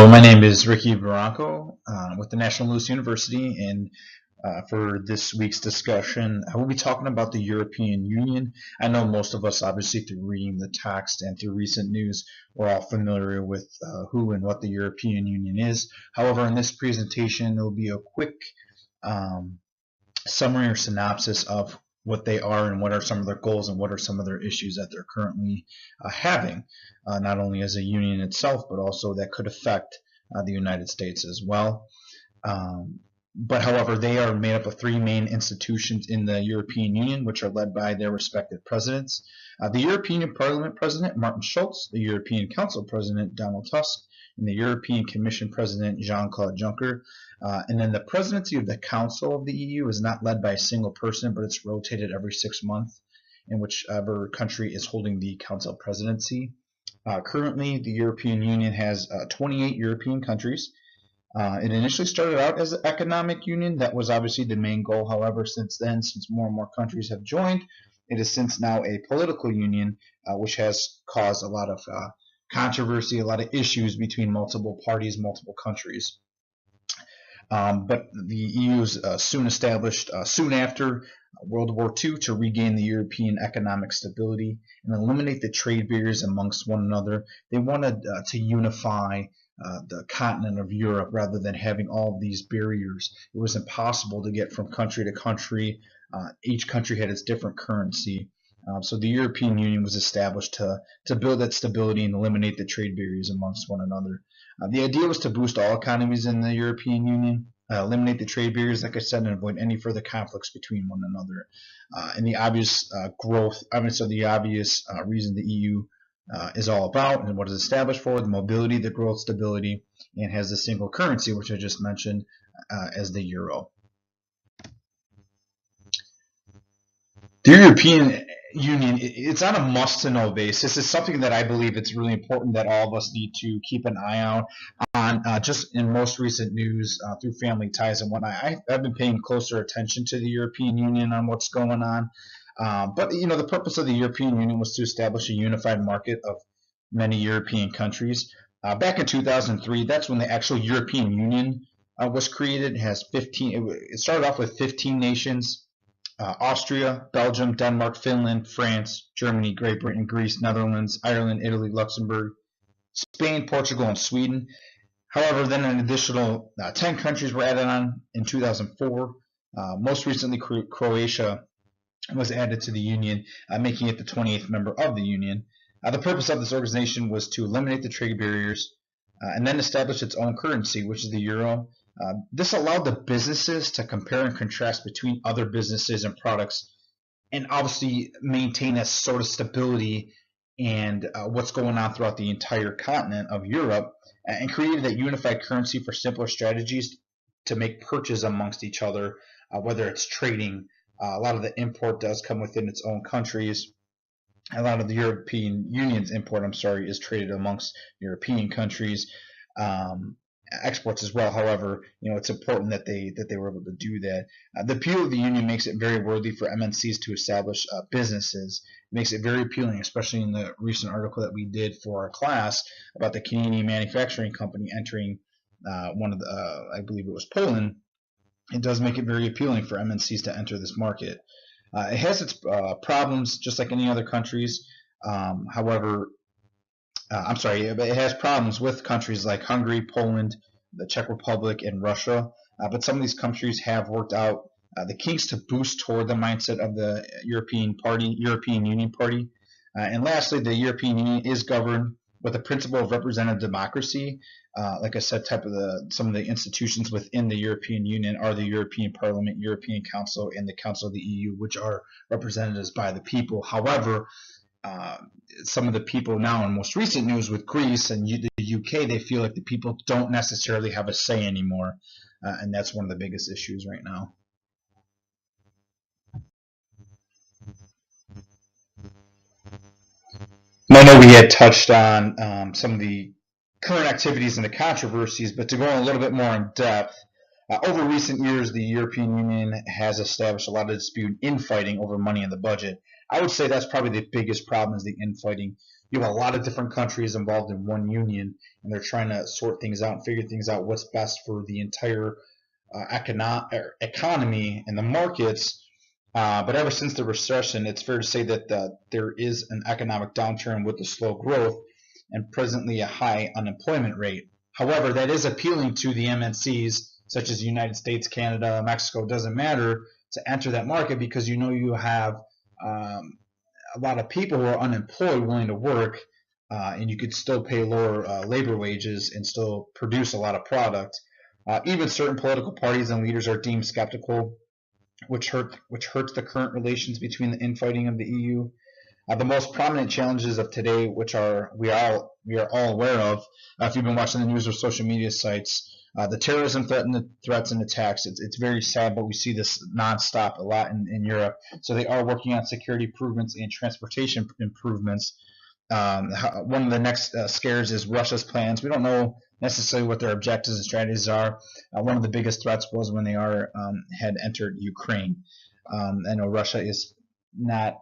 So my name is Ricky Barranco with the National Louis University, and for this week's discussion, I will be talking about the European Union. I know most of us, obviously, through reading the text and through recent news, we're all familiar with who and what the European Union is. However, in this presentation, there will be a quick summary or synopsis of what they are and what are some of their goals and what are some of their issues that they're currently having, not only as a union itself, but also that could affect the United States as well. But however, they are made up of three main institutions in the European Union, which are led by their respective presidents. The European Parliament President, Martin Schulz, the European Council President, Donald Tusk, and the European Commission President, Jean-Claude Juncker. And then the presidency of the Council of the EU is not led by a single person, but it's rotated every 6 months in whichever country is holding the Council presidency. Currently, the European Union has 28 European countries. It initially started out as an economic union. That was obviously the main goal. However, since then, since more and more countries have joined, it is since now a political union, which has caused a lot of controversy, a lot of issues between multiple parties, multiple countries. But the EU was soon established, soon after World War II, to regain the European economic stability and eliminate the trade barriers amongst one another. They wanted to unify the continent of Europe rather than having all of these barriers. It was impossible to get from country to country. Each country had its different currency. So the European Union was established to build that stability and eliminate the trade barriers amongst one another. The idea was to boost all economies in the European Union, eliminate the trade barriers, like I said, and avoid any further conflicts between one another. And the obvious the obvious reason the EU is all about and what it's established for, the mobility, the growth, stability, and has the single currency, which I just mentioned, as the euro. The European Union, it's on a must-to-know basis. It's something that I believe it's really important that all of us need to keep an eye out on. Just in most recent news through family ties and whatnot, I've been paying closer attention to the European Union on what's going on. But the purpose of the European Union was to establish a unified market of many European countries. Back in 2003, that's when the actual European Union was created. It has 15. It started off with 15 nations. Austria, Belgium, Denmark, Finland, France, Germany, Great Britain, Greece, Netherlands, Ireland, Italy, Luxembourg, Spain, Portugal, and Sweden. However, then an additional 10 countries were added on in 2004. Most recently, Croatia was added to the Union, making it the 28th member of the Union. The purpose of this organization was to eliminate the trade barriers and then establish its own currency, which is the euro. This allowed the businesses to compare and contrast between other businesses and products and obviously maintain a sort of stability and what's going on throughout the entire continent of Europe, and created that unified currency for simpler strategies to make purchase amongst each other, whether it's trading. A lot of the import does come within its own countries. A lot of the European Union's import, is traded amongst European countries. Exports as well. However, it's important that they were able to do that. The appeal of the union makes it very worthy for MNCs to establish businesses. It makes it very appealing, especially in the recent article that we did for our class about the Canadian manufacturing company entering one of the, I believe it was Poland. It does make it very appealing for MNCs to enter this market. It has its problems, just like any other countries. It has problems with countries like Hungary, Poland, the Czech Republic, and Russia. But some of these countries have worked out the kinks to boost toward the mindset of the European Union Party. And lastly, the European Union is governed with the principle of representative democracy. Like I said, some of the institutions within the European Union are the European Parliament, European Council, and the Council of the EU, which are representatives by the people. However, some of the people now in most recent news with Greece and the UK, they feel like the people don't necessarily have a say anymore, and that's one of the biggest issues right now. I know we had touched on some of the current activities and the controversies, but to go in a little bit more in depth, over recent years, the European Union has established a lot of dispute infighting over money in the budget. I would say that's probably the biggest problem, is the infighting. you have a lot of different countries involved in one union, and they're trying to sort things out and figure things out what's best for the entire economy and the markets. But ever since the recession, it's fair to say that there is an economic downturn with the slow growth and presently a high unemployment rate. However, that is appealing to the MNCs such as the United States, Canada, Mexico, doesn't matter, to enter that market because you have a lot of people who are unemployed willing to work, and you could still pay lower labor wages and still produce a lot of product. Even certain political parties and leaders are deemed skeptical, which hurts the current relations between the infighting of the EU. The most prominent challenges of today, which we are all aware of, if you've been watching the news or social media sites, the terrorism threats and attacks. It's very sad, but we see this nonstop a lot in Europe. So they are working on security improvements and transportation improvements. One of the next scares is Russia's plans. We don't know necessarily what their objectives and strategies are. One of the biggest threats was when they had entered Ukraine. I know Russia is not,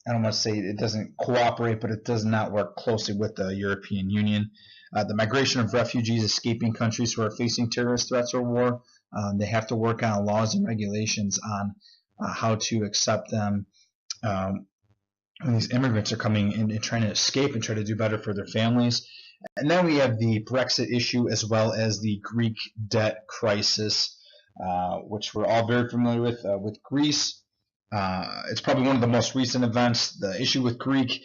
I don't want to say it doesn't cooperate, but it does not work closely with the European Union. The migration of refugees escaping countries who are facing terrorist threats or war, they have to work on laws and regulations on how to accept them when these immigrants are coming in and trying to escape and try to do better for their families. And then we have the Brexit issue as well as the Greek debt crisis, which we're all very familiar with Greece. It's probably one of the most recent events. The issue with Greece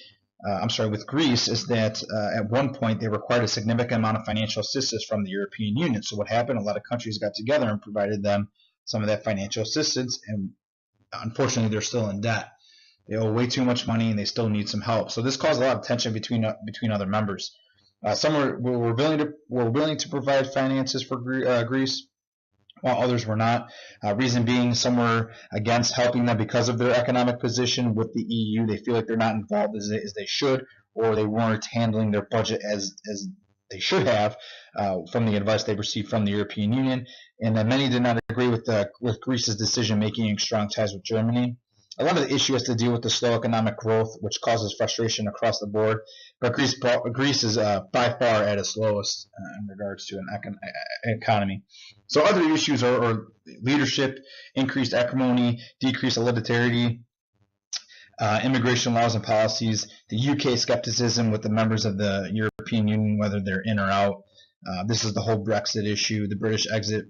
is that at one point they required a significant amount of financial assistance from the European Union. So what happened? A lot of countries got together and provided them some of that financial assistance, and unfortunately they're still in debt. They owe way too much money and they still need some help. So this caused a lot of tension between other members. Some were willing to provide finances for Greece, while others were not. Reason being, some were against helping them because of their economic position with the EU. They feel like they're not involved as they should, or they weren't handling their budget as they should have from the advice they received from the European Union. And many did not agree with Greece's decision making and strong ties with Germany. A lot of the issue has to deal with the slow economic growth, which causes frustration across the board. But Greece is by far at its lowest in regards to an economy. So other issues are leadership, increased acrimony, decreased solidarity, immigration laws and policies, the UK skepticism with the members of the European Union, whether they're in or out. This is the whole Brexit issue. The British exit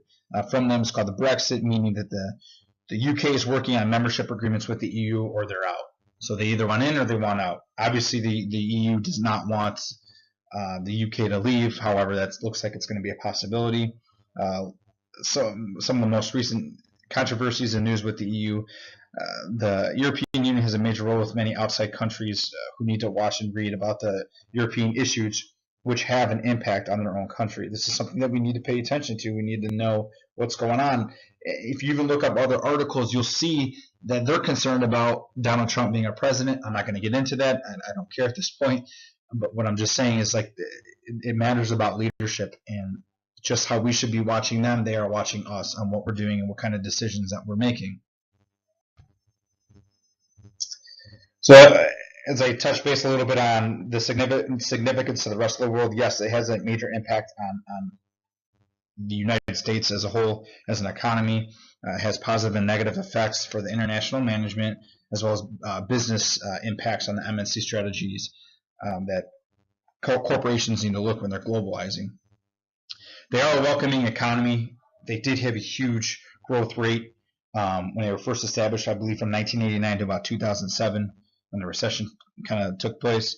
from them is called the Brexit, meaning that the UK is working on membership agreements with the EU or they're out. So they either want in or they want out. Obviously, the EU does not want the UK to leave. However, that looks like it's going to be a possibility. So some of the most recent controversies and news with the EU, the European Union has a major role with many outside countries who need to watch and read about the European issues which have an impact on their own country. This is something that we need to pay attention to. We need to know what's going on. If you even look up other articles, you'll see that they're concerned about Donald Trump being our president. I'm not going to get into that. I don't care at this point. But what I'm just saying is like it matters about leadership and just how we should be watching them. They are watching us on what we're doing and what kind of decisions that we're making. So as I touch base a little bit on the significance of the rest of the world, yes, it has a major impact on the United States as a whole, as an economy. Has positive and negative effects for the international management, as well as business impacts on the MNC strategies that corporations need to look when they're globalizing. They are a welcoming economy. They did have a huge growth rate when they were first established, I believe, from 1989 to about 2007, when the recession kind of took place.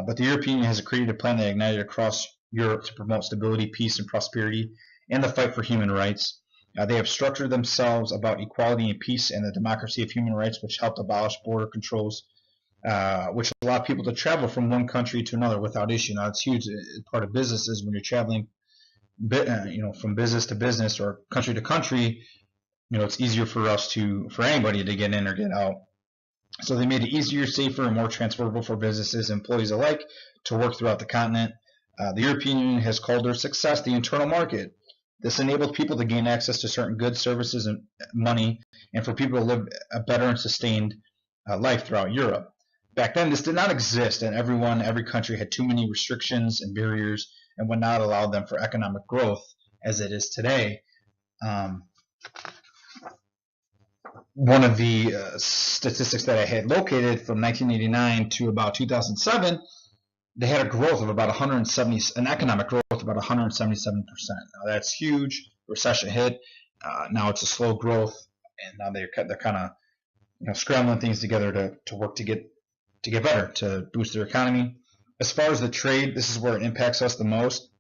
But the European Union has created a plan that ignited across Europe to promote stability, peace, and prosperity, and the fight for human rights. They have structured themselves about equality and peace and the democracy of human rights, which helped abolish border controls, which allow people to travel from one country to another without issue. Now, it's huge part of businesses when you're traveling, from business to business or country to country. It's easier for anybody to get in or get out. So they made it easier, safer, and more transferable for businesses and employees alike to work throughout the continent. The European Union has called their success the internal market. This enabled people to gain access to certain goods, services, and money, and for people to live a better and sustained life throughout Europe. back then this did not exist, and every country had too many restrictions and barriers and would not allow them for economic growth as it is today. One of the statistics that I had located from 1989 to about 2007, they had a growth of about 170, an economic growth of about 177%. Now that's huge. Recession hit. Now it's a slow growth, and now they're kind of scrambling things together to work to get better, to boost their economy. As far as the trade, this is where it impacts us the most.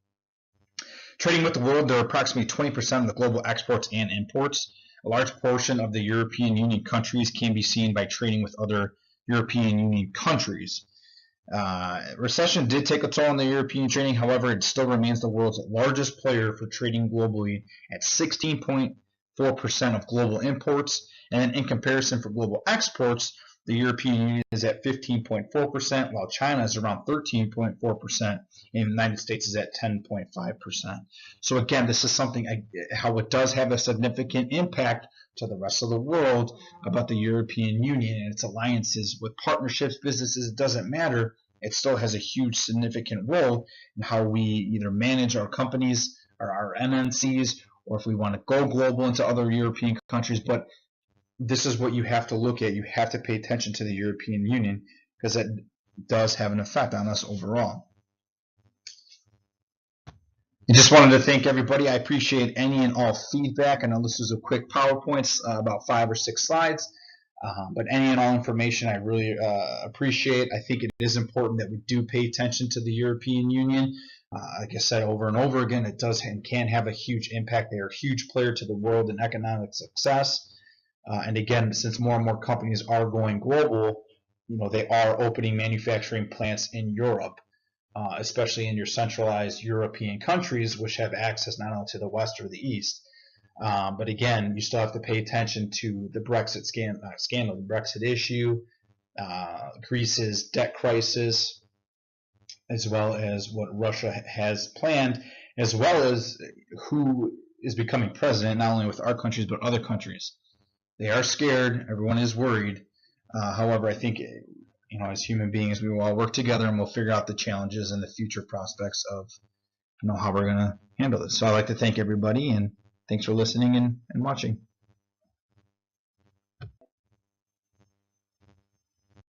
Trading with the world, there are approximately 20% of the global exports and imports. A large portion of the European Union countries can be seen by trading with other European Union countries. Recession did take a toll on the European trading. However, it still remains the world's largest player for trading globally at 16.4% of global imports. And in comparison for global exports, the European Union is at 15.4%, while China is around 13.4%, and the United States is at 10.5%. So again, this is something, how it does have a significant impact to the rest of the world about the European Union and its alliances with partnerships, businesses, it doesn't matter. It still has a huge significant role in how we either manage our companies or our MNCs, or if we want to go global into other European countries. But this is what you have to look at. You have to pay attention to the European Union because it does have an effect on us overall. I just wanted to thank everybody. I appreciate any and all feedback. I know this is a quick PowerPoint, about 5 or 6 slides, but any and all information I really appreciate. I think it is important that we do pay attention to the European Union. Like I said over and over again, it does and can have a huge impact. They are a huge player to the world in economic success. And again, since more and more companies are going global, they are opening manufacturing plants in Europe, especially in your centralized European countries, which have access not only to the West or the East. But again, you still have to pay attention to the Brexit scandal, the Brexit issue, Greece's debt crisis, as well as what Russia has planned, as well as who is becoming president, not only with our countries, but other countries. They are scared. Everyone is worried. However, I think, as human beings, we will all work together and we'll figure out the challenges and the future prospects of, how we're going to handle this. So I'd like to thank everybody, and thanks for listening and watching.